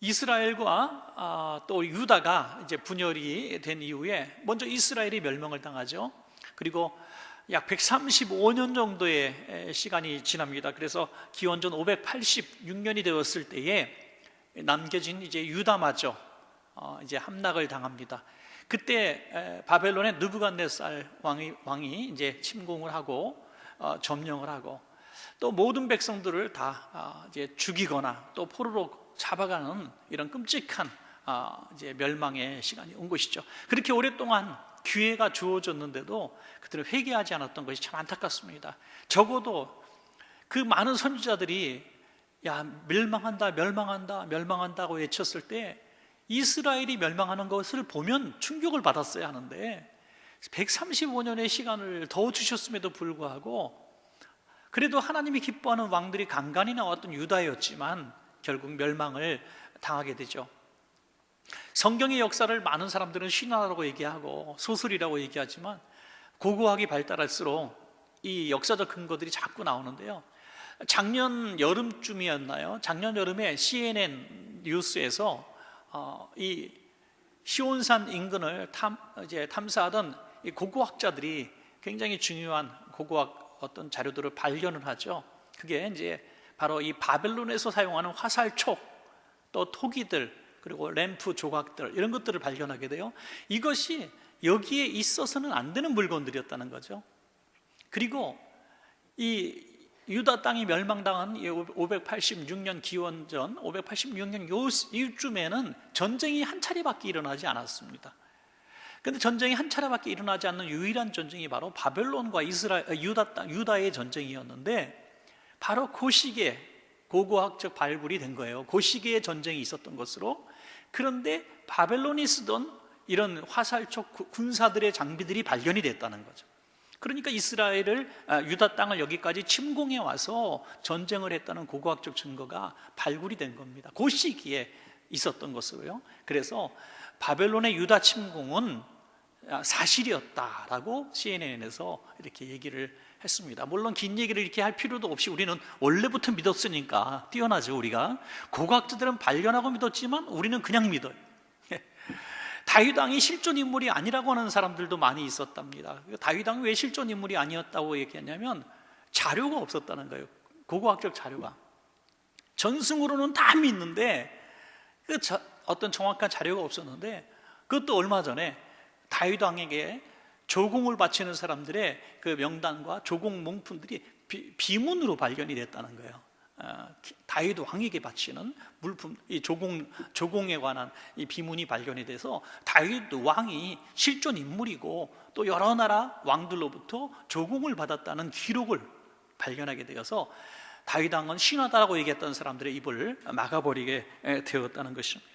이스라엘과 또 유다가 이제 분열이 된 이후에 먼저 이스라엘이 멸망을 당하죠. 그리고 약 135년 정도의 시간이 지납니다. 그래서 기원전 586년이 되었을 때에 남겨진 이제 유다마저 이제 함락을 당합니다. 그때 바벨론의 느부갓네살 왕이 이제 침공을 하고 점령을 하고 또 모든 백성들을 다 이제 죽이거나 또 포로로 잡아가는 이런 끔찍한 이제 멸망의 시간이 온 것이죠. 그렇게 오랫동안 기회가 주어졌는데도 그들은 회개하지 않았던 것이 참 안타깝습니다. 적어도 그 많은 선지자들이 야 멸망한다 멸망한다 멸망한다고 외쳤을 때 이스라엘이 멸망하는 것을 보면 충격을 받았어야 하는데 135년의 시간을 더 주셨음에도 불구하고 그래도 하나님이 기뻐하는 왕들이 간간히 나왔던 유다였지만 결국 멸망을 당하게 되죠. 성경의 역사를 많은 사람들은 신화라고 얘기하고 소설이라고 얘기하지만 고고학이 발달할수록 이 역사적 근거들이 자꾸 나오는데요. 작년 여름쯤이었나요? 작년 여름에 CNN 뉴스에서 이 시온산 인근을 탐사하던 이 고고학자들이 굉장히 중요한 고고학 어떤 자료들을 발견을 하죠. 그게 이제 바로 이 바벨론에서 사용하는 화살촉, 또 토기들, 그리고 램프 조각들 이런 것들을 발견하게 돼요. 이것이 여기에 있어서는 안 되는 물건들이었다는 거죠. 그리고 이 유다 땅이 멸망당한 586년 기원전 586년 이쯤에는 전쟁이 한 차례밖에 일어나지 않았습니다. 그런데 전쟁이 한 차례밖에 일어나지 않는 유일한 전쟁이 바로 바벨론과 유다의 전쟁이었는데 바로 그 시기에 고고학적 발굴이 된 거예요. 그 시기에 전쟁이 있었던 것으로. 그런데 바벨론이 쓰던 이런 화살촉 군사들의 장비들이 발견이 됐다는 거죠. 그러니까 유다 땅을 여기까지 침공해 와서 전쟁을 했다는 고고학적 증거가 발굴이 된 겁니다. 그 시기에 있었던 것으로요. 그래서 바벨론의 유다 침공은 사실이었다라고 CNN에서 이렇게 얘기를 했습니다. 물론 긴 얘기를 이렇게 할 필요도 없이 우리는 원래부터 믿었으니까 뛰어나죠. 우리가 고고학자들은 발견하고 믿었지만 우리는 그냥 믿어요. 다윗 왕이 실존 인물이 아니라고 하는 사람들도 많이 있었답니다. 다윗 왕이 왜 실존 인물이 아니었다고 얘기했냐면 자료가 없었다는 거예요. 고고학적 자료가. 전승으로는 다 믿는데 어떤 정확한 자료가 없었는데 그것도 얼마 전에 다윗 왕에게 조공을 바치는 사람들의 그 명단과 조공 문품들이 비문으로 발견이 됐다는 거예요. 다윗 왕에게 바치는 물품, 이 조공에 관한 이 비문이 발견이 돼서 다윗 왕이 실존 인물이고 또 여러 나라 왕들로부터 조공을 받았다는 기록을 발견하게 되어서 다윗 왕은 신하다라고 얘기했던 사람들의 입을 막아버리게 되었다는 것입니다.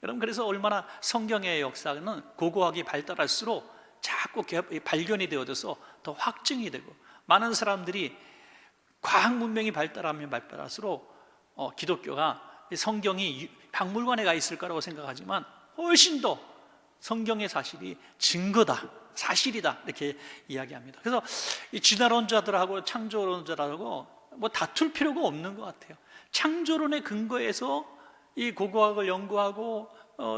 여러분, 그래서 얼마나 성경의 역사는 고고학이 발달할수록 자꾸 발견이 되어져서 더 확증이 되고 많은 사람들이 과학 문명이 발달하면 발달할수록 기독교가 성경이 박물관에 가 있을 거라고 생각하지만 훨씬 더 성경의 사실이 증거다, 사실이다 이렇게 이야기합니다. 그래서 이 진화론자들하고 창조론자들하고 뭐 다툴 필요가 없는 것 같아요. 창조론의 근거에서 이 고고학을 연구하고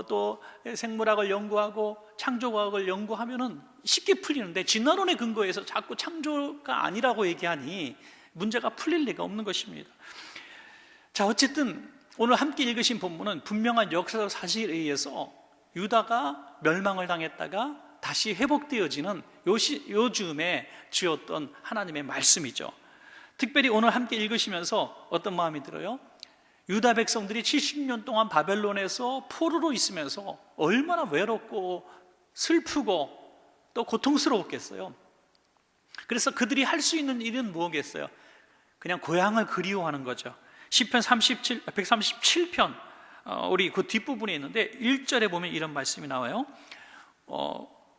또 생물학을 연구하고 창조과학을 연구하면은 쉽게 풀리는데 진화론의 근거에서 자꾸 창조가 아니라고 얘기하니 문제가 풀릴 리가 없는 것입니다. 자, 어쨌든 오늘 함께 읽으신 본문은 분명한 역사적 사실에 의해서 유다가 멸망을 당했다가 다시 회복되어지는 요즘에 주었던 하나님의 말씀이죠. 특별히 오늘 함께 읽으시면서 어떤 마음이 들어요? 유다 백성들이 70년 동안 바벨론에서 포로로 있으면서 얼마나 외롭고 슬프고 또 고통스러웠겠어요. 그래서 그들이 할 수 있는 일은 뭐겠어요? 그냥 고향을 그리워하는 거죠. 시편 137편 우리 그 뒷부분에 있는데 1절에 보면 이런 말씀이 나와요.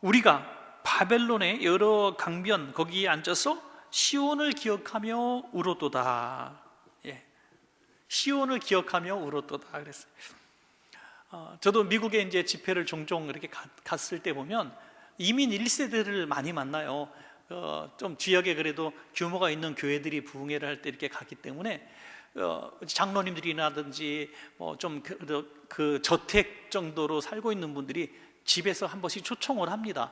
우리가 바벨론의 여러 강변 거기에 앉아서 시온을 기억하며 울었도다. 시온을 기억하며 울었도다 그랬어요. 저도 미국에 이제 집회를 종종 이렇게 갔을 때 보면 이민 1세대를 많이 만나요. 좀 지역에 그래도 규모가 있는 교회들이 부흥회를 할 때 이렇게 갔기 때문에 장로님들이라든지 뭐 좀 그 저택 정도로 살고 있는 분들이 집에서 한 번씩 초청을 합니다.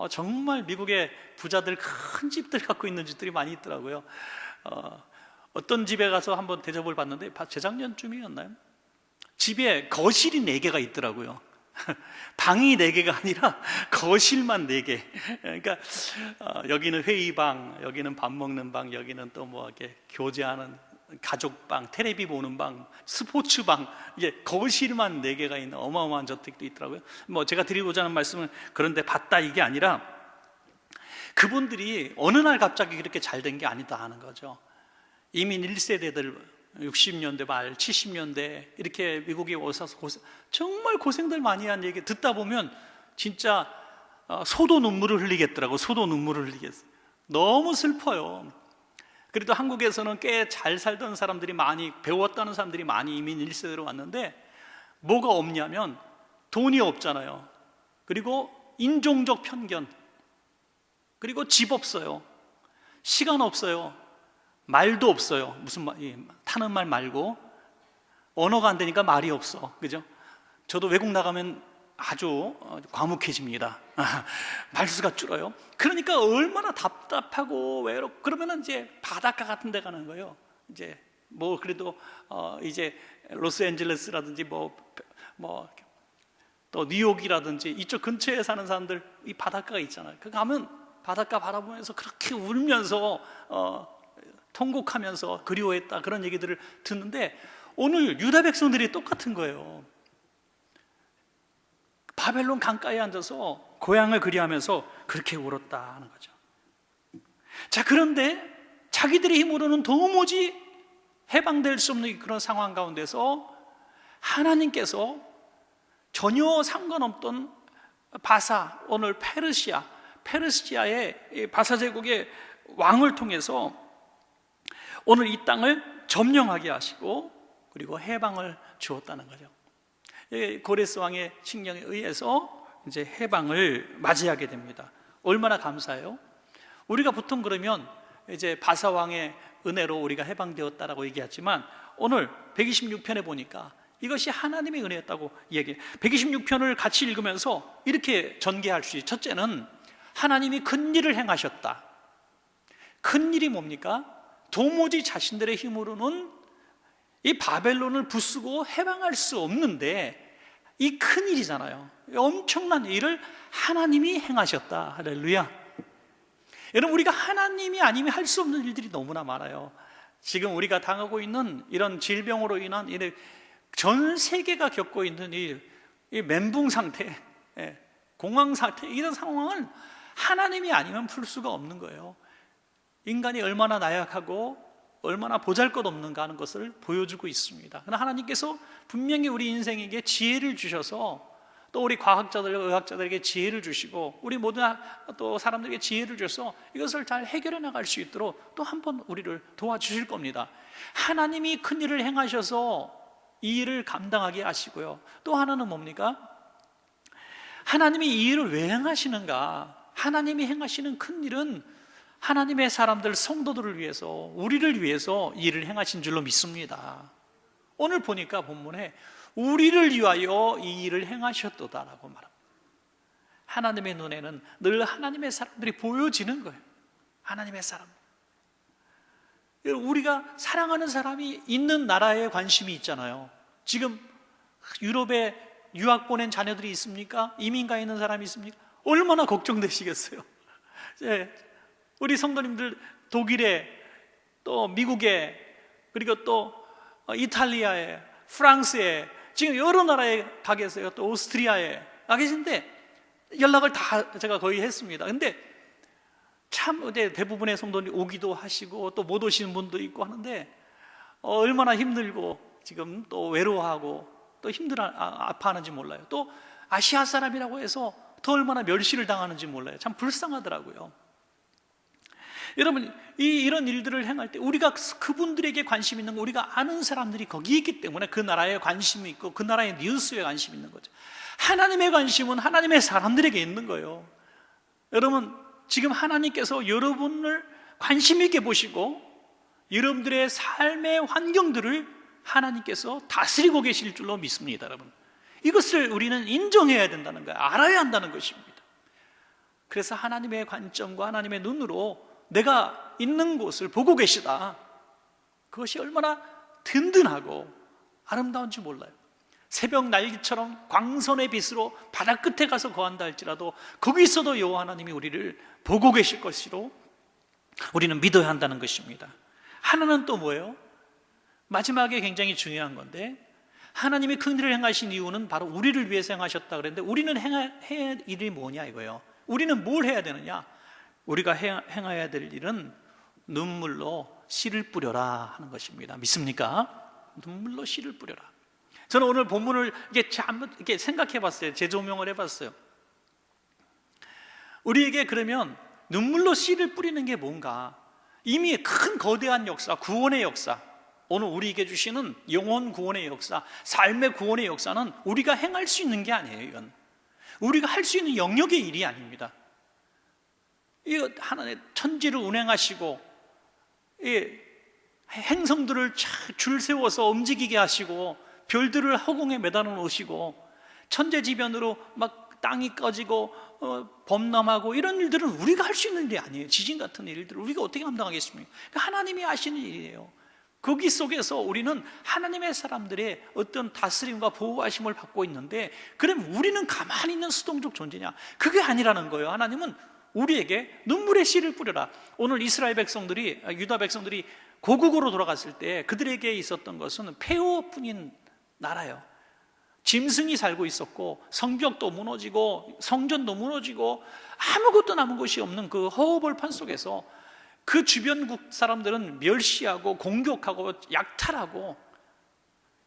정말 미국의 부자들 큰 집들 갖고 있는 집들이 많이 있더라고요. 어떤 집에 가서 한번 대접을 받는데 재작년쯤이었나요? 집에 거실이 4개가 있더라고요. 방이 4개가 아니라 거실만 4개. 그러니까 여기는 회의방, 여기는 밥 먹는 방, 여기는 또 뭐 이렇게 교제하는 가족방, 텔레비 보는 방, 스포츠방, 이게 거실만 4개가 있는 어마어마한 저택도 있더라고요. 뭐 제가 드리고자 하는 말씀은 그런데 봤다 이게 아니라 그분들이 어느 날 갑자기 그렇게 잘 된 게 아니다 하는 거죠. 이민 1세대들 60년대 말 70년대 이렇게 미국에 와서 정말 고생들 많이 한 얘기 듣다 보면 진짜 소도 눈물을 흘리겠더라고. 소도 눈물을 흘리겠어요. 너무 슬퍼요. 그래도 한국에서는 꽤 잘 살던 사람들이 많이, 배웠다는 사람들이 많이 이민 1세대로 왔는데 뭐가 없냐면 돈이 없잖아요. 그리고 인종적 편견, 그리고 집 없어요. 시간 없어요. 말도 없어요. 무슨 말, 타는 말 말고 언어가 안 되니까 말이 없어. 그죠? 저도 외국 나가면 아주 과묵해집니다. 말수가 줄어요. 그러니까 얼마나 답답하고 외롭고 그러면은 이제 바닷가 같은 데 가는 거예요. 이제 뭐 그래도 이제 로스앤젤레스라든지 뭐 또 뉴욕이라든지 이쪽 근처에 사는 사람들 이 바닷가가 있잖아요. 그 가면 바닷가 바라보면서 그렇게 울면서 통곡하면서 그리워했다 그런 얘기들을 듣는데 오늘 유다 백성들이 똑같은 거예요. 바벨론 강가에 앉아서 고향을 그리하면서 그렇게 울었다 하는 거죠. 자, 그런데 자기들의 힘으로는 도무지 해방될 수 없는 그런 상황 가운데서 하나님께서 전혀 상관없던 바사, 오늘 페르시아의 바사 제국의 왕을 통해서 오늘 이 땅을 점령하게 하시고 그리고 해방을 주었다는 거죠. 고레스 왕의 칙령에 의해서 이제 해방을 맞이하게 됩니다. 얼마나 감사해요? 우리가 보통 그러면 이제 바사 왕의 은혜로 우리가 해방되었다라고 얘기하지만 오늘 126편에 보니까 이것이 하나님의 은혜였다고 얘기해요. 126편을 같이 읽으면서 이렇게 전개할 수 있어요. 첫째는 하나님이 큰 일을 행하셨다. 큰 일이 뭡니까? 도무지 자신들의 힘으로는 이 바벨론을 부수고 해방할 수 없는데 이 큰 일이잖아요. 엄청난 일을 하나님이 행하셨다. 할렐루야. 여러분, 우리가 하나님이 아니면 할 수 없는 일들이 너무나 많아요. 지금 우리가 당하고 있는 이런 질병으로 인한 전 세계가 겪고 있는 이 멘붕 상태, 공황 상태, 이런 상황은 하나님이 아니면 풀 수가 없는 거예요. 인간이 얼마나 나약하고 얼마나 보잘것없는가 하는 것을 보여주고 있습니다. 그러나 하나님께서 분명히 우리 인생에게 지혜를 주셔서 또 우리 과학자들과 의학자들에게 지혜를 주시고 우리 모든 또 사람들에게 지혜를 주셔서 이것을 잘 해결해 나갈 수 있도록 또 한 번 우리를 도와주실 겁니다. 하나님이 큰 일을 행하셔서 이 일을 감당하게 하시고요. 또 하나는 뭡니까? 하나님이 이 일을 왜 행하시는가? 하나님이 행하시는 큰 일은 하나님의 사람들, 성도들을 위해서, 우리를 위해서 이 일을 행하신 줄로 믿습니다. 오늘 보니까 본문에 우리를 위하여 이 일을 행하셨도다라고 말합니다. 하나님의 눈에는 늘 하나님의 사람들이 보여지는 거예요. 하나님의 사람. 우리가 사랑하는 사람이 있는 나라에 관심이 있잖아요. 지금 유럽에 유학 보낸 자녀들이 있습니까? 이민 가 있는 사람이 있습니까? 얼마나 걱정되시겠어요. 우리 성도님들 독일에, 또 미국에, 그리고 또 이탈리아에, 프랑스에, 지금 여러 나라에 가 계세요. 또 오스트리아에 가 계신데 연락을 다 제가 거의 했습니다. 근데 참 대부분의 성도님이 오기도 하시고 또 못 오시는 분도 있고 하는데 얼마나 힘들고 지금 또 외로워하고 또 아파하는지 몰라요. 또 아시아 사람이라고 해서 더 얼마나 멸시를 당하는지 몰라요. 참 불쌍하더라고요. 여러분, 이런 일들을 행할 때 우리가 그분들에게 관심 있는 거, 우리가 아는 사람들이 거기 있기 때문에 그 나라에 관심이 있고 그 나라의 뉴스에 관심이 있는 거죠. 하나님의 관심은 하나님의 사람들에게 있는 거예요. 여러분, 지금 하나님께서 여러분을 관심 있게 보시고 여러분들의 삶의 환경들을 하나님께서 다스리고 계실 줄로 믿습니다, 여러분. 이것을 우리는 인정해야 된다는 거예요. 알아야 한다는 것입니다. 그래서 하나님의 관점과 하나님의 눈으로 내가 있는 곳을 보고 계시다. 그것이 얼마나 든든하고 아름다운지 몰라요. 새벽 날개처럼 광선의 빛으로 바다 끝에 가서 거한다 할지라도 거기서도 여호와 하나님이 우리를 보고 계실 것으로 우리는 믿어야 한다는 것입니다. 하나는 또 뭐예요? 마지막에 굉장히 중요한 건데, 하나님이 큰 일을 행하신 이유는 바로 우리를 위해서 행하셨다 그랬는데, 우리는 해야 할 일이 뭐냐 이거예요. 우리는 뭘 해야 되느냐? 우리가 행해야 될 일은 눈물로 씨를 뿌려라 하는 것입니다. 믿습니까? 눈물로 씨를 뿌려라. 저는 오늘 본문을 이렇게 생각해 봤어요. 재조명을 해봤어요. 우리에게 그러면 눈물로 씨를 뿌리는 게 뭔가? 이미 큰 거대한 역사, 구원의 역사, 오늘 우리에게 주시는 영혼 구원의 역사, 삶의 구원의 역사는 우리가 행할 수 있는 게 아니에요. 이건 우리가 할 수 있는 영역의 일이 아닙니다. 이 하나님의 천지를 운행하시고 이 행성들을 줄 세워서 움직이게 하시고 별들을 허공에 매달아 놓으시고 천재지변으로 막 땅이 꺼지고 범람하고 이런 일들은 우리가 할 수 있는 일이 아니에요. 지진 같은 일들을 우리가 어떻게 감당하겠습니까? 하나님이 하시는 일이에요. 거기 속에서 우리는 하나님의 사람들의 어떤 다스림과 보호하심을 받고 있는데, 그럼 우리는 가만히 있는 수동적 존재냐? 그게 아니라는 거예요. 하나님은 우리에게 눈물의 씨를 뿌려라. 오늘 이스라엘 백성들이, 유다 백성들이 고국으로 돌아갔을 때 그들에게 있었던 것은 폐허뿐인 나라예요. 짐승이 살고 있었고 성벽도 무너지고 성전도 무너지고 아무것도 남은 것이 없는 그 허허벌판 속에서 그 주변국 사람들은 멸시하고 공격하고 약탈하고,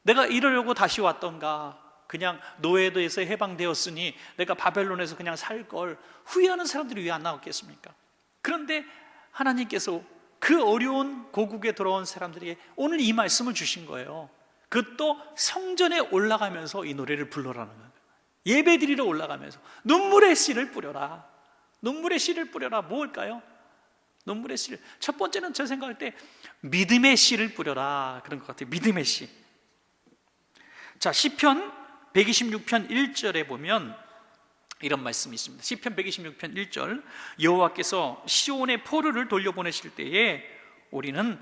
내가 이러려고 다시 왔던가, 그냥 노예도에서 해방되었으니 내가 바벨론에서 그냥 살 걸 후회하는 사람들이 왜 안 나왔겠습니까? 그런데 하나님께서 그 어려운 고국에 돌아온 사람들에게 오늘 이 말씀을 주신 거예요. 그것도 성전에 올라가면서 이 노래를 불러라는 거예요. 예배드리러 올라가면서 눈물의 씨를 뿌려라. 눈물의 씨를 뿌려라. 뭘까요? 눈물의 씨를, 첫 번째는 저 생각할 때 믿음의 씨를 뿌려라, 그런 것 같아요. 믿음의 씨. 자, 시편 126편 1절에 보면 이런 말씀이 있습니다. 시편 126편 1절, 여호와께서 시온의 포로를 돌려보내실 때에 우리는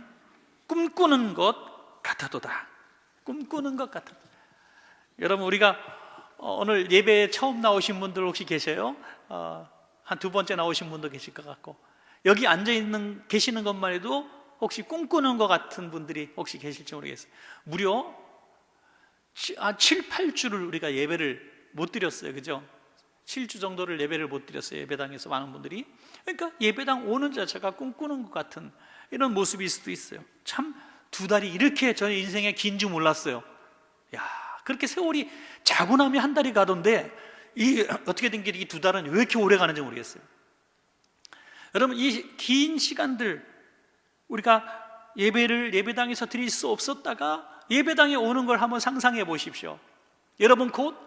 꿈꾸는 것 같아도다. 꿈꾸는 것 같아도다. 여러분, 우리가 오늘 예배에 처음 나오신 분들 혹시 계세요? 한 두 번째 나오신 분도 계실 것 같고, 여기 계시는 것만 해도 혹시 꿈꾸는 것 같은 분들이 혹시 계실지 모르겠어요. 무려 7, 8주를 우리가 예배를 못 드렸어요. 그죠? 7주 정도를 예배를 못 드렸어요. 예배당에서 많은 분들이. 그러니까 예배당 오는 자체가 꿈꾸는 것 같은 이런 모습일 수도 있어요. 참, 2달이 이렇게 저의 인생에 긴 줄 몰랐어요. 야, 그렇게 세월이 자고 나면 한 달이 가던데 어떻게 된 게 이 2달은 왜 이렇게 오래 가는지 모르겠어요. 여러분, 이 긴 시간들 우리가 예배당에서 드릴 수 없었다가 예배당에 오는 걸 한번 상상해 보십시오. 여러분, 곧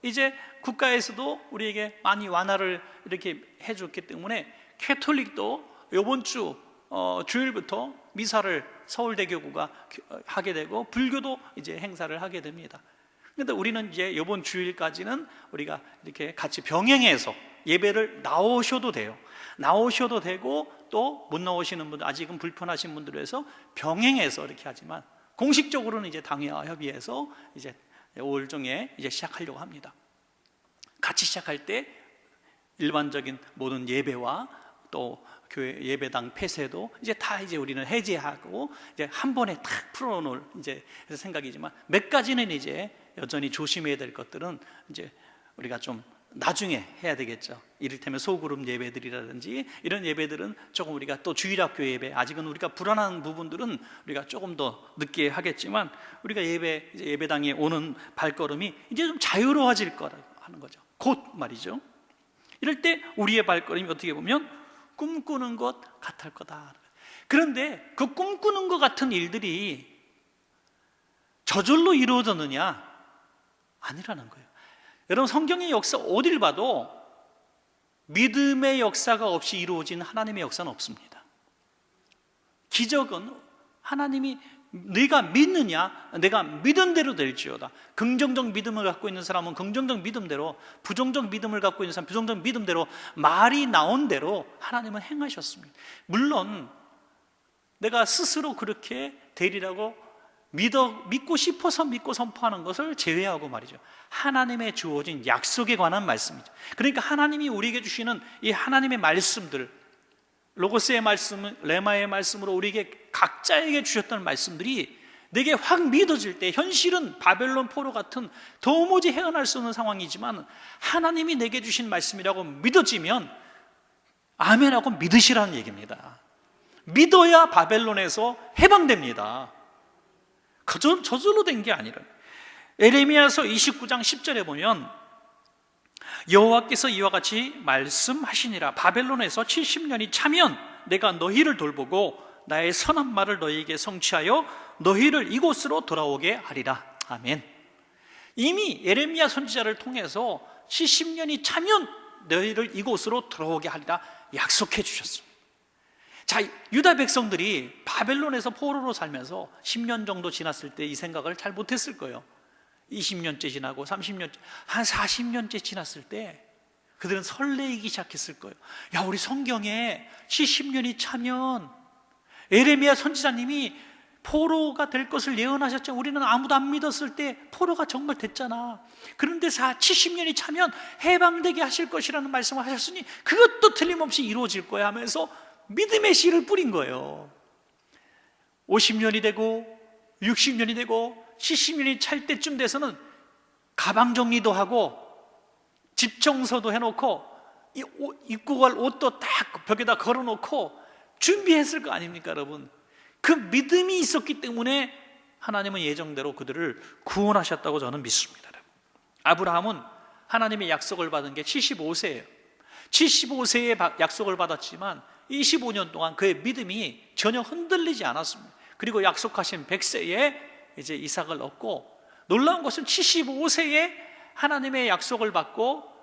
이제 국가에서도 우리에게 많이 완화를 이렇게 해줬기 때문에 캐톨릭도 이번 주 주일부터 미사를 서울대교구가 하게 되고, 불교도 이제 행사를 하게 됩니다. 그런데 우리는 이제 이번 주일까지는 우리가 이렇게 같이 병행해서 예배를 나오셔도 돼요. 나오셔도 되고, 또 못 나오시는 분들, 아직은 불편하신 분들을 해서 병행해서 이렇게 하지만, 공식적으로는 이제 당회와 협의해서 이제 5월 중에 이제 시작하려고 합니다. 같이 시작할 때 일반적인 모든 예배와 또 교회 예배당 폐쇄도 이제 다 이제 우리는 해제하고 이제 한 번에 탁 풀어놓을 이제 생각이지만, 몇 가지는 이제 여전히 조심해야 될 것들은 이제 우리가 좀 나중에 해야 되겠죠. 이를테면 소그룹 예배들이라든지 이런 예배들은 조금 우리가, 또 주일학교 예배, 아직은 우리가 불안한 부분들은 우리가 조금 더 늦게 하겠지만, 우리가 이제 예배당에 오는 발걸음이 이제 좀 자유로워질 거라고 하는 거죠. 곧 말이죠. 이럴 때 우리의 발걸음이 어떻게 보면 꿈꾸는 것 같을 거다. 그런데 그 꿈꾸는 것 같은 일들이 저절로 이루어졌느냐? 아니라는 거예요. 여러분, 성경의 역사 어딜 봐도 믿음의 역사가 없이 이루어진 하나님의 역사는 없습니다. 기적은 하나님이 네가 믿느냐? 내가 믿은 대로 될지어다. 긍정적 믿음을 갖고 있는 사람은 긍정적 믿음대로, 부정적 믿음을 갖고 있는 사람은 부정적 믿음대로, 말이 나온 대로 하나님은 행하셨습니다. 물론 내가 스스로 그렇게 되리라고 믿고 싶어서 믿고 선포하는 것을 제외하고 말이죠, 하나님의 주어진 약속에 관한 말씀이죠. 그러니까 하나님이 우리에게 주시는 이 하나님의 말씀들, 로고스의 말씀, 레마의 말씀으로 우리에게 각자에게 주셨던 말씀들이 내게 확 믿어질 때, 현실은 바벨론 포로 같은 도무지 헤어날 수 없는 상황이지만 하나님이 내게 주신 말씀이라고 믿어지면 아멘하고 믿으시라는 얘기입니다. 믿어야 바벨론에서 해방됩니다. 저절로 된 게 아니라. 에레미야서 29장 10절에 보면 여호와께서 이와 같이 말씀하시니라. 바벨론에서 70년이 차면 내가 너희를 돌보고 나의 선한 말을 너희에게 성취하여 너희를 이곳으로 돌아오게 하리라. 아멘. 이미 예레미야 선지자를 통해서 70년이 차면 너희를 이곳으로 돌아오게 하리라 약속해 주셨습니다. 자, 유다 백성들이 바벨론에서 포로로 살면서 10년 정도 지났을 때 이 생각을 잘 못했을 거예요. 20년째 지나고 30년째, 한 40년째 지났을 때 그들은 설레이기 시작했을 거예요. 야, 우리 성경에 70년이 차면 에레미야 선지자님이 포로가 될 것을 예언하셨죠. 우리는 아무도 안 믿었을 때 포로가 정말 됐잖아. 그런데 70년이 차면 해방되게 하실 것이라는 말씀을 하셨으니 그것도 틀림없이 이루어질 거야 하면서 믿음의 씨를 뿌린 거예요. 50년이 되고 60년이 되고 70년이 찰 때쯤 돼서는 가방 정리도 하고 집 청소도 해놓고 입고 갈 옷도 딱 벽에다 걸어놓고 준비했을 거 아닙니까, 여러분? 그 믿음이 있었기 때문에 하나님은 예정대로 그들을 구원하셨다고 저는 믿습니다. 아브라함은 하나님의 약속을 받은 게 75세예요 75세에 약속을 받았지만 25년 동안 그의 믿음이 전혀 흔들리지 않았습니다. 그리고 약속하신 100세에 이제 이삭을 얻고, 놀라운 것은 75세에 하나님의 약속을 받고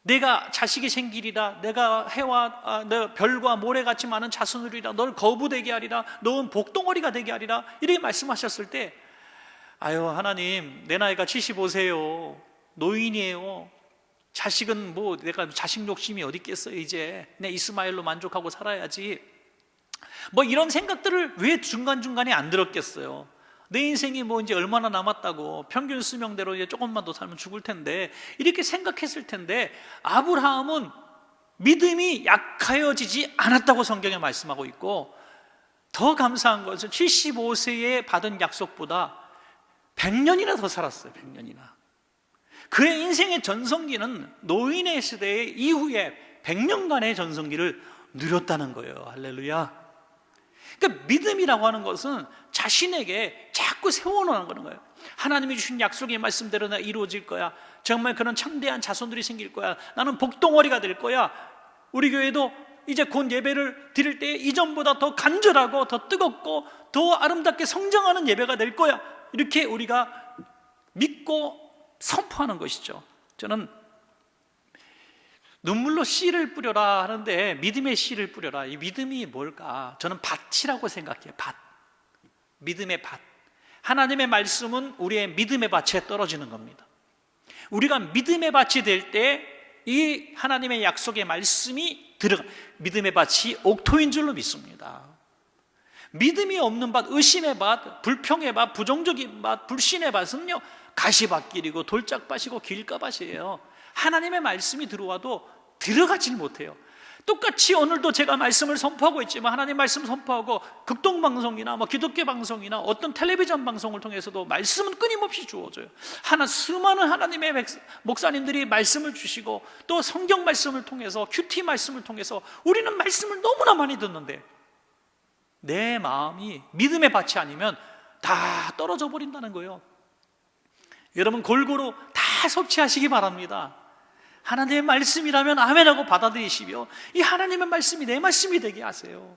내가 자식이 생기리라, 내가 해와 내 별과 모래같이 많은 자손이리라, 널 거부되게 하리라, 너는 복덩어리가 되게 하리라, 이렇게 말씀하셨을 때, 아유 하나님, 내 나이가 75세요 노인이에요. 자식은 뭐 내가 자식 욕심이 어디 있겠어요. 이제 내 이스마엘로 만족하고 살아야지. 뭐 이런 생각들을 왜 중간중간에 안 들었겠어요. 내 인생이 뭐 이제 얼마나 남았다고, 평균 수명대로 이제 조금만 더 살면 죽을 텐데, 이렇게 생각했을 텐데 아브라함은 믿음이 약하여지지 않았다고 성경에 말씀하고 있고, 더 감사한 것은 75세에 받은 약속보다 100년이나 더 살았어요. 100년이나. 그의 인생의 전성기는 노인의 시대 이후에 100년간의 전성기를 누렸다는 거예요. 할렐루야. 그러니까 믿음이라고 하는 것은 자신에게 자꾸 세워놓는 거예요. 하나님이 주신 약속의 말씀대로 나 이루어질 거야. 정말 그런 창대한 자손들이 생길 거야. 나는 복덩어리가 될 거야. 우리 교회도 이제 곧 예배를 드릴 때 이전보다 더 간절하고 더 뜨겁고 더 아름답게 성장하는 예배가 될 거야. 이렇게 우리가 믿고 선포하는 것이죠. 저는 눈물로 씨를 뿌려라 하는데 믿음의 씨를 뿌려라. 이 믿음이 뭘까? 저는 밭이라고 생각해요. 밭. 믿음의 밭. 하나님의 말씀은 우리의 믿음의 밭에 떨어지는 겁니다. 우리가 믿음의 밭이 될 때 이 하나님의 약속의 말씀이 들어가, 믿음의 밭이 옥토인 줄로 믿습니다. 믿음이 없는 밭, 의심의 밭, 불평의 밭, 부정적인 밭, 불신의 밭은요 가시밭길이고 돌짝밭이고 길가밭이에요. 하나님의 말씀이 들어와도 들어가질 못해요. 똑같이 오늘도 제가 말씀을 선포하고 있지만, 하나님 말씀 선포하고 극동방송이나 기독교 방송이나 어떤 텔레비전 방송을 통해서도 말씀은 끊임없이 주어져요. 수많은 하나님의 목사님들이 말씀을 주시고, 또 성경 말씀을 통해서, 큐티 말씀을 통해서 우리는 말씀을 너무나 많이 듣는데 내 마음이 믿음의 밭이 아니면 다 떨어져 버린다는 거예요. 여러분 골고루 다 섭취하시기 바랍니다. 하나님의 말씀이라면 아멘하고 받아들이시며 이 하나님의 말씀이 내 말씀이 되게 하세요.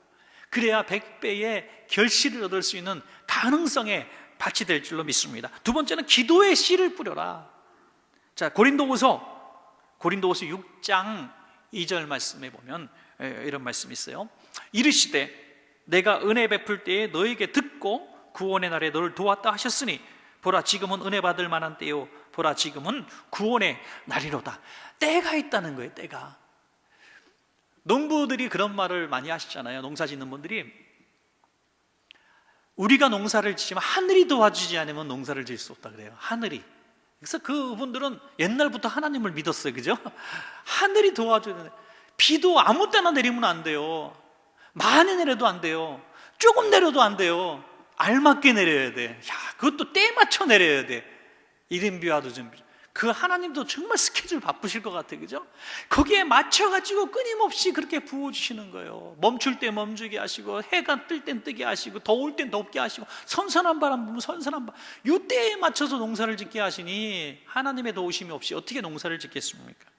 그래야 100배의 결실을 얻을 수 있는 가능성의 밭이 될 줄로 믿습니다. 두 번째는 기도의 씨를 뿌려라. 자, 고린도후서 6장 2절 말씀에 보면 이런 말씀이 있어요. 이르시되 내가 은혜 베풀 때에 너에게 듣고 구원의 날에 너를 도왔다 하셨으니 보라 지금은 은혜 받을 만한 때요 보라 지금은 구원의 날이로다. 때가 있다는 거예요. 때가. 농부들이 그런 말을 많이 하시잖아요. 농사 짓는 분들이 우리가 농사를 지지만 하늘이 도와주지 않으면 농사를 지을 수 없다 그래요. 하늘이. 그래서 그분들은 옛날부터 하나님을 믿었어요. 그죠? 하늘이 도와줘야 되는데 비도 아무 때나 내리면 안 돼요. 많이 내려도 안 돼요. 조금 내려도 안 돼요. 알맞게 내려야 돼. 야, 그것도 때 맞춰 내려야 돼. 이른 비와 늦은 비. 그 하나님도 정말 스케줄 바쁘실 것 같아요. 그죠? 거기에 맞춰가지고 끊임없이 그렇게 부어주시는 거예요. 멈출 때 멈추게 하시고, 해가 뜰 땐 뜨게 하시고, 더울 땐 덥게 하시고, 선선한 바람 불면 선선한 바람. 이 때에 맞춰서 농사를 짓게 하시니 하나님의 도우심이 없이 어떻게 농사를 짓겠습니까?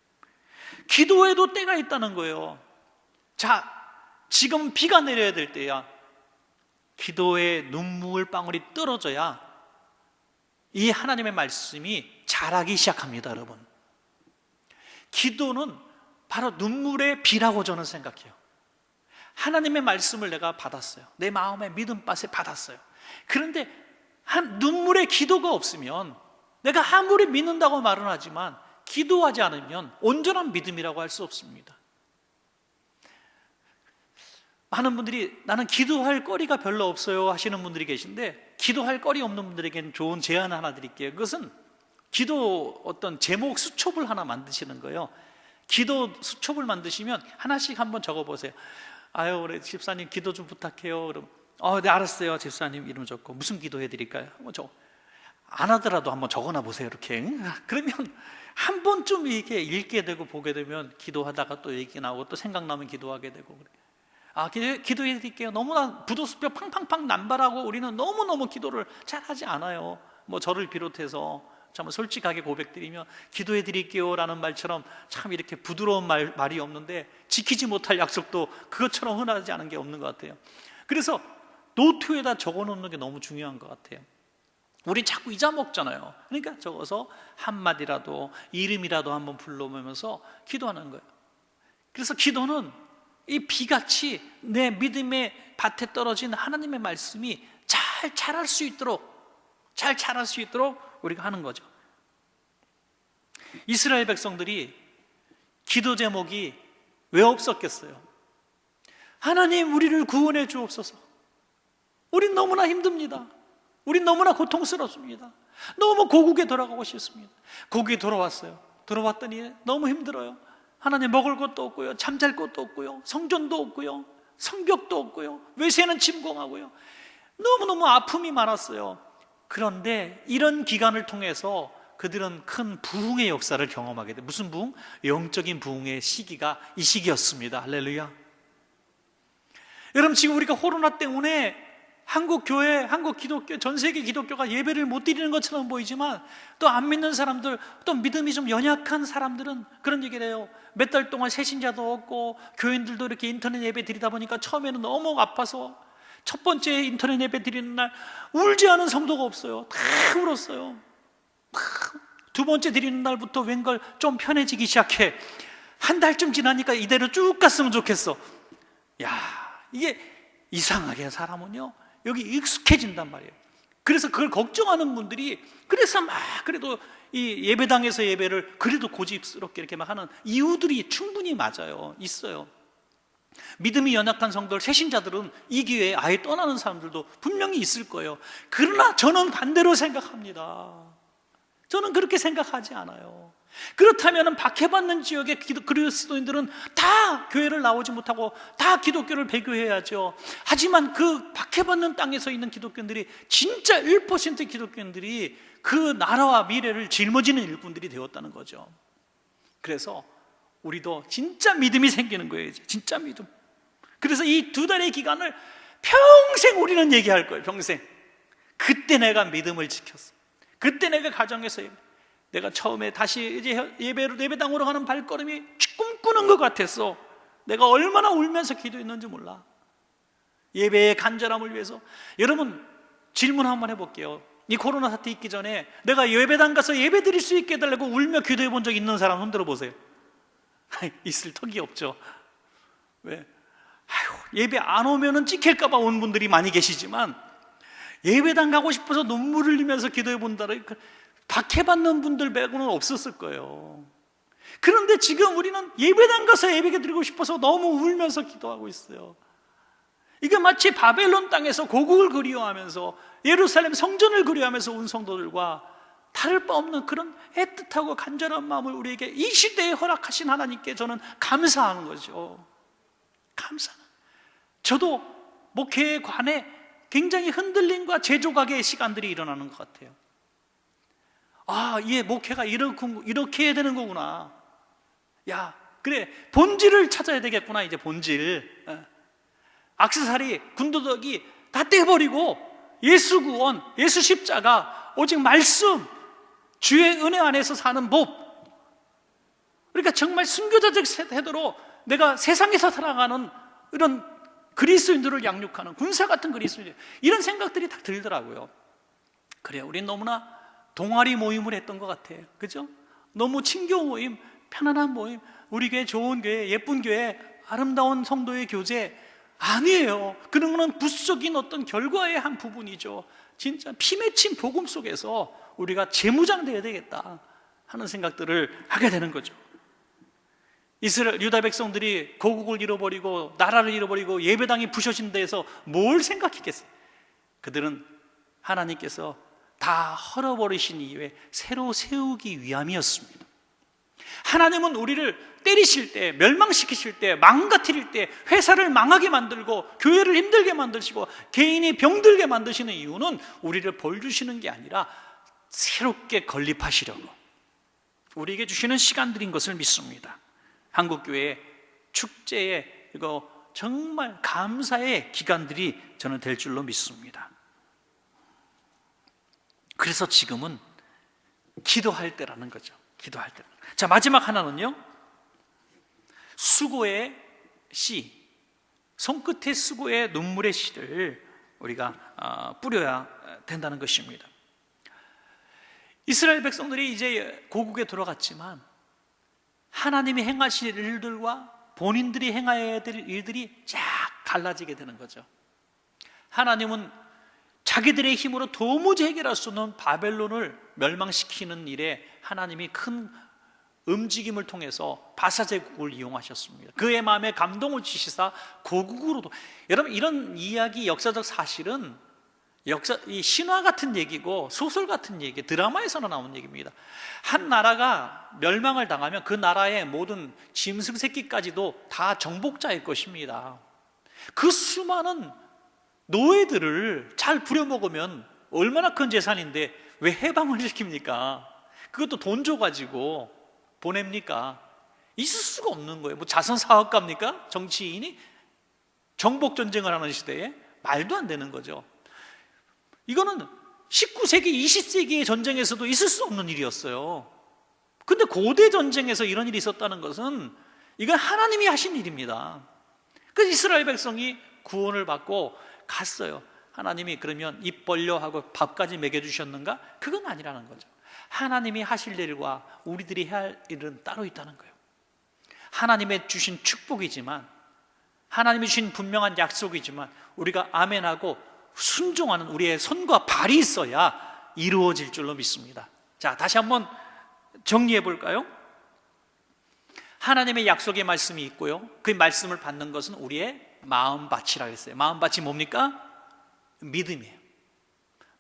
기도에도 때가 있다는 거예요. 자, 지금 비가 내려야 될 때야. 기도에 눈물 방울이 떨어져야 이 하나님의 말씀이 자라기 시작합니다. 여러분, 기도는 바로 눈물의 비라고 저는 생각해요. 하나님의 말씀을 내가 받았어요. 내 마음의 믿음밭에 받았어요. 그런데 눈물의 기도가 없으면 내가 아무리 믿는다고 말은 하지만 기도하지 않으면 온전한 믿음이라고 할 수 없습니다. 많은 분들이 나는 기도할 거리가 별로 없어요 하시는 분들이 계신데, 기도할 거리 없는 분들에게는 좋은 제안 하나 드릴게요. 그것은 기도 어떤 제목 수첩을 하나 만드시는 거예요. 기도 수첩을 만드시면 하나씩 한번 적어보세요. 아유, 우리 집사님 기도 좀 부탁해요. 그럼 네 알았어요 집사님, 이름 적고 무슨 기도해 드릴까요? 안 하더라도 한번 적어놔 보세요. 이렇게. 그러면 한 번쯤 이렇게 읽게 되고 보게 되면 기도하다가 또 얘기 나오고 또 생각나면 기도하게 되고 그래요. 기도해 드릴게요. 너무나 부도수뼈 팡팡팡 남발하고 우리는 너무너무 기도를 잘하지 않아요. 저를 비롯해서 참 솔직하게 고백드리면 기도해 드릴게요 라는 말처럼 참 이렇게 부드러운 말이 없는데 지키지 못할 약속도 그것처럼 흔하지 않은 게 없는 것 같아요. 그래서 노트에다 적어놓는 게 너무 중요한 것 같아요. 우리 자꾸 잊어먹잖아요. 그러니까 적어서 한마디라도 이름이라도 한번 불러보면서 기도하는 거예요. 그래서 기도는 이 비같이 내 믿음의 밭에 떨어진 하나님의 말씀이 잘 자랄 수 있도록 우리가 하는 거죠. 이스라엘 백성들이 기도 제목이 왜 없었겠어요? 하나님, 우리를 구원해 주옵소서. 우린 너무나 힘듭니다. 우린 너무나 고통스럽습니다. 너무 고국에 돌아가고 싶습니다. 고국에 돌아왔어요. 돌아왔더니 너무 힘들어요. 하나님, 먹을 것도 없고요, 잠잘 것도 없고요, 성전도 없고요, 성벽도 없고요, 외세는 침공하고요. 너무너무 아픔이 많았어요. 그런데 이런 기간을 통해서 그들은 큰 부흥의 역사를 경험하게 돼요. 무슨 부흥? 영적인 부흥의 시기가 이 시기였습니다. 할렐루야. 여러분, 지금 우리가 코로나 때문에 한국 교회, 한국 기독교, 전 세계 기독교가 예배를 못 드리는 것처럼 보이지만 또 안 믿는 사람들, 또 믿음이 좀 연약한 사람들은 그런 얘기를 해요. 몇 달 동안 새신자도 없고 교인들도 이렇게 인터넷 예배 드리다 보니까 처음에는 너무 아파서 첫 번째 인터넷 예배 드리는 날 울지 않은 성도가 없어요. 다 울었어요. 두 번째 드리는 날부터 웬걸 좀 편해지기 시작해. 한 달쯤 지나니까 이대로 쭉 갔으면 좋겠어. 야, 이게 이상하게 사람은요 여기 익숙해진단 말이에요. 그래서 그걸 걱정하는 분들이 그래서 막 그래도 이 예배당에서 예배를 그래도 고집스럽게 이렇게 막 하는 이유들이 충분히 맞아요. 있어요. 믿음이 연약한 성도들, 새신자들은 이 기회에 아예 떠나는 사람들도 분명히 있을 거예요. 그러나 저는 반대로 생각합니다. 저는 그렇게 생각하지 않아요. 그렇다면 박해받는 지역의 그리스도인들은 다 교회를 나오지 못하고 다 기독교를 배교해야죠. 하지만 그 박해받는 땅에서 있는 기독교인들이 진짜 1% 기독교인들이 그 나라와 미래를 짊어지는 일꾼들이 되었다는 거죠. 그래서 우리도 진짜 믿음이 생기는 거예요. 이제 진짜 믿음. 그래서 이 2달의 기간을 평생 우리는 얘기할 거예요. 평생. 그때 내가 믿음을 지켰어. 그때 내가 가정에서 내가 처음에 다시 이제 예배당으로 가는 발걸음이 꿈꾸는 것 같았어. 내가 얼마나 울면서 기도했는지 몰라. 예배의 간절함을 위해서. 여러분, 질문 한번 해볼게요. 이 코로나 사태 있기 전에 내가 예배당 가서 예배 드릴 수 있게 해달라고 울며 기도해 본 적 있는 사람 흔들어 보세요. 있을 턱이 없죠. 왜? 아유, 예배 안 오면은 찍힐까봐 온 분들이 많이 계시지만 예배당 가고 싶어서 눈물을 흘리면서 기도해 본다는 박해받는 분들 말고는 없었을 거예요. 그런데 지금 우리는 예배당 가서 예배 드리고 싶어서 너무 울면서 기도하고 있어요. 이게 마치 바벨론 땅에서 고국을 그리워하면서 예루살렘 성전을 그리워하면서 온 성도들과 다를 바 없는 그런 애틋하고 간절한 마음을 우리에게 이 시대에 허락하신 하나님께 저는 감사하는 거죠. 감사하는. 저도 목회에 관해 굉장히 흔들림과 재조각의 시간들이 일어나는 것 같아요. 아, 예, 목회가 이렇게 해야 되는 거구나. 야, 그래, 본질을 찾아야 되겠구나. 이제 본질. 액세서리, 군더더기 다 떼버리고 예수 구원, 예수 십자가, 오직 말씀, 주의 은혜 안에서 사는 법. 그러니까 정말 순교자적 태도로 내가 세상에서 살아가는 이런 그리스도인들을 양육하는 군사 같은 그리스도인들, 이런 생각들이 다 들더라고요. 그래요, 우린 너무나 동아리 모임을 했던 것 같아요. 그죠? 너무 친교 모임, 편안한 모임, 우리 교회 좋은 교회, 예쁜 교회, 아름다운 성도의 교제 아니에요. 그런 거는 부수적인 어떤 결과의 한 부분이죠. 진짜 피 맺힌 복음 속에서 우리가 재무장돼야 되겠다 하는 생각들을 하게 되는 거죠. 이스라엘 유다 백성들이 고국을 잃어버리고 나라를 잃어버리고 예배당이 부셔진 데에서 뭘 생각했겠어요? 그들은 하나님께서 다 헐어버리신 이후에 새로 세우기 위함이었습니다. 하나님은 우리를 때리실 때, 멸망시키실 때, 망가뜨릴 때, 회사를 망하게 만들고 교회를 힘들게 만드시고 개인이 병들게 만드시는 이유는 우리를 벌 주시는 게 아니라 새롭게 건립하시려고 우리에게 주시는 시간들인 것을 믿습니다. 한국교회 축제에 이거 정말 감사의 기간들이 저는 될 줄로 믿습니다. 그래서 지금은 기도할 때라는 거죠. 기도할 때. 자, 마지막 하나는요, 수고의 씨, 손끝에 수고의 눈물의 씨를 우리가 뿌려야 된다는 것입니다. 이스라엘 백성들이 이제 고국에 들어갔지만 하나님이 행하실 일들과 본인들이 행해야 될 일들이 쫙 갈라지게 되는 거죠. 하나님은 자기들의 힘으로 도무지 해결할 수 없는 바벨론을 멸망시키는 일에 하나님이 큰 움직임을 통해서 바사제국을 이용하셨습니다. 그의 마음에 감동을 주시사 고국으로도. 여러분, 이런 이야기, 역사적 사실은 이 신화 같은 얘기고 소설 같은 얘기, 드라마에서나 나온 얘기입니다. 한 나라가 멸망을 당하면 그 나라의 모든 짐승 새끼까지도 다 정복자일 것입니다. 그 수많은 노예들을 잘 부려먹으면 얼마나 큰 재산인데 왜 해방을 시킵니까? 그것도 돈 줘가지고 보냅니까? 있을 수가 없는 거예요. 뭐 자선 사업가입니까? 정치인이 정복 전쟁을 하는 시대에 말도 안 되는 거죠. 이거는 19세기, 20세기의 전쟁에서도 있을 수 없는 일이었어요. 근데 고대 전쟁에서 이런 일이 있었다는 것은 이건 하나님이 하신 일입니다. 그래서 이스라엘 백성이 구원을 받고 갔어요. 하나님이 그러면 입 벌려 하고 밥까지 먹여주셨는가? 그건 아니라는 거죠. 하나님이 하실 일과 우리들이 해야 할 일은 따로 있다는 거예요. 하나님의 주신 축복이지만, 하나님이 주신 분명한 약속이지만 우리가 아멘하고 순종하는 우리의 손과 발이 있어야 이루어질 줄로 믿습니다. 자, 다시 한번 정리해 볼까요? 하나님의 약속의 말씀이 있고요, 그 말씀을 받는 것은 우리의 마음밭이라고 했어요. 마음밭이 뭡니까? 믿음이에요.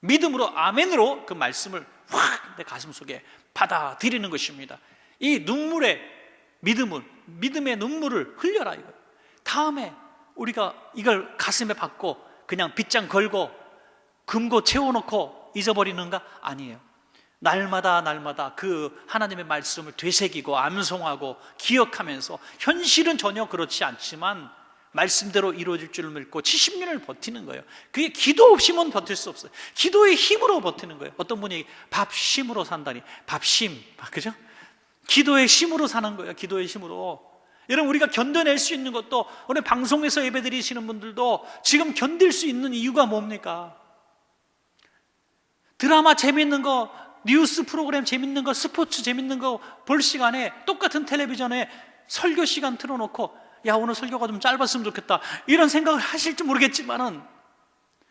믿음으로, 아멘으로 그 말씀을 확 내 가슴 속에 받아들이는 것입니다. 이 눈물의 믿음의 눈물을 흘려라 이거예요. 다음에 우리가 이걸 가슴에 받고 그냥 빗장 걸고 금고 채워놓고 잊어버리는가? 아니에요. 날마다 그 하나님의 말씀을 되새기고 암송하고 기억하면서, 현실은 전혀 그렇지 않지만 말씀대로 이루어질 줄을 믿고 70년을 버티는 거예요. 그게 기도 없이는 버틸 수 없어요. 기도의 힘으로 버티는 거예요. 어떤 분이 밥심으로 산다니, 밥심, 그죠? 기도의 힘으로 사는 거예요. 기도의 힘으로. 여러분, 우리가 견뎌낼 수 있는 것도, 오늘 방송에서 예배드리시는 분들도 지금 견딜 수 있는 이유가 뭡니까? 드라마 재밌는 거, 뉴스 프로그램 재밌는 거, 스포츠 재밌는 거 볼 시간에 똑같은 텔레비전에 설교 시간 틀어놓고 야, 오늘 설교가 좀 짧았으면 좋겠다, 이런 생각을 하실지 모르겠지만은,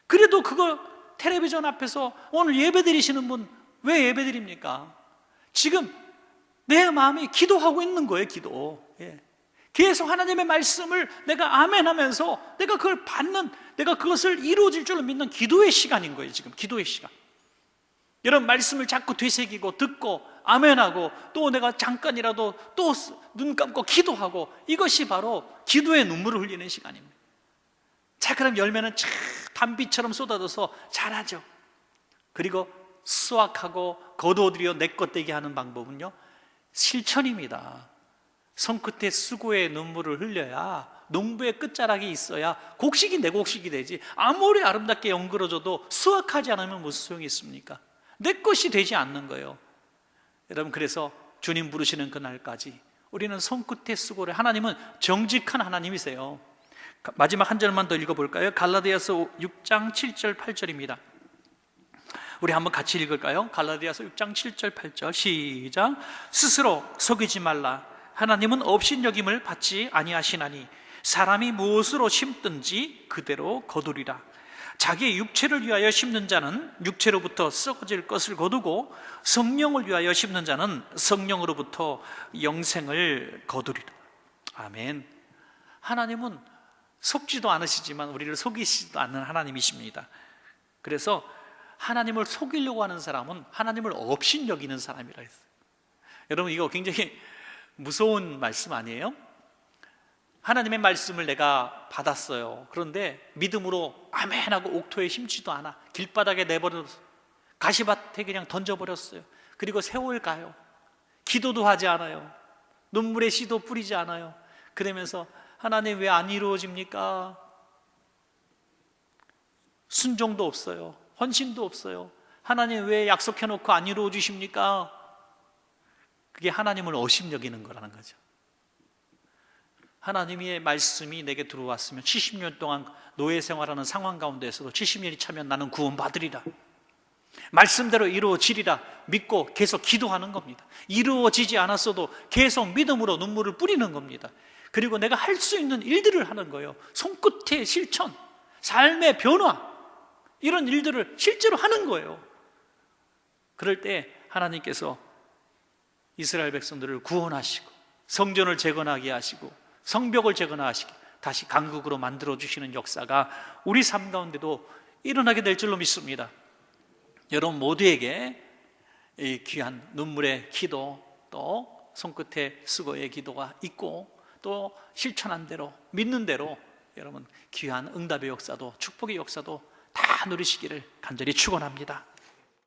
그래도 그거 텔레비전 앞에서 오늘 예배 드리시는 분 왜 예배 드립니까? 지금 내 마음이 기도하고 있는 거예요. 기도. 계속 하나님의 말씀을 내가 아멘하면서 내가 그걸 받는, 내가 그것을 이루어질 줄로 믿는 기도의 시간인 거예요. 지금 기도의 시간. 여러분, 말씀을 자꾸 되새기고 듣고 아멘하고 또 내가 잠깐이라도 또 눈 감고 기도하고, 이것이 바로 기도의 눈물을 흘리는 시간입니다. 자, 그럼 열매는 참 단비처럼 쏟아져서 자라죠. 그리고 수확하고 거두어들여 내 것 되게 하는 방법은요, 실천입니다. 손끝에 수고의 눈물을 흘려야, 농부의 끝자락이 있어야 곡식이 내 곡식이 되지. 아무리 아름답게 연그러져도 수확하지 않으면 무슨 소용이 있습니까? 내 것이 되지 않는 거예요. 여러분, 그래서 주님 부르시는 그날까지 우리는 손끝의 수고를, 하나님은 정직한 하나님이세요. 마지막 한 절만 더 읽어볼까요? 갈라디아서 6장 7절 8절입니다 우리 한번 같이 읽을까요? 갈라디아서 6장 7절 8절 시작. 스스로 속이지 말라. 하나님은 업신여김을 받지 아니하시나니 사람이 무엇으로 심든지 그대로 거두리라. 자기의 육체를 위하여 심는 자는 육체로부터 썩어질 것을 거두고 성령을 위하여 심는 자는 성령으로부터 영생을 거두리라. 아멘. 하나님은 속지도 않으시지만 우리를 속이시지도 않는 하나님이십니다. 그래서 하나님을 속이려고 하는 사람은 하나님을 업신여기는 사람이라 했어요. 여러분, 이거 굉장히 무서운 말씀 아니에요? 하나님의 말씀을 내가 받았어요. 그런데 믿음으로 아멘하고 옥토에 심지도 않아. 길바닥에 내버려서 가시밭에 그냥 던져버렸어요. 그리고 세월 가요. 기도도 하지 않아요. 눈물의 씨도 뿌리지 않아요. 그러면서 하나님 왜 안 이루어집니까? 순종도 없어요. 헌신도 없어요. 하나님 왜 약속해놓고 안 이루어 주십니까? 그게 하나님을 업신여기는 거라는 거죠. 하나님의 말씀이 내게 들어왔으면 70년 동안 노예 생활하는 상황 가운데에서도 70년이 차면 나는 구원받으리라, 말씀대로 이루어지리라 믿고 계속 기도하는 겁니다. 이루어지지 않았어도 계속 믿음으로 눈물을 뿌리는 겁니다. 그리고 내가 할 수 있는 일들을 하는 거예요. 손끝의 실천, 삶의 변화, 이런 일들을 실제로 하는 거예요. 그럴 때 하나님께서 이스라엘 백성들을 구원하시고 성전을 재건하게 하시고 성벽을 재건하시고 다시 강국으로 만들어주시는 역사가 우리 삶 가운데도 일어나게 될 줄로 믿습니다. 여러분 모두에게 이 귀한 눈물의 기도, 또 손끝에 수고의 기도가 있고, 또 실천한 대로 믿는 대로 여러분 귀한 응답의 역사도 축복의 역사도 다 누리시기를 간절히 축원합니다.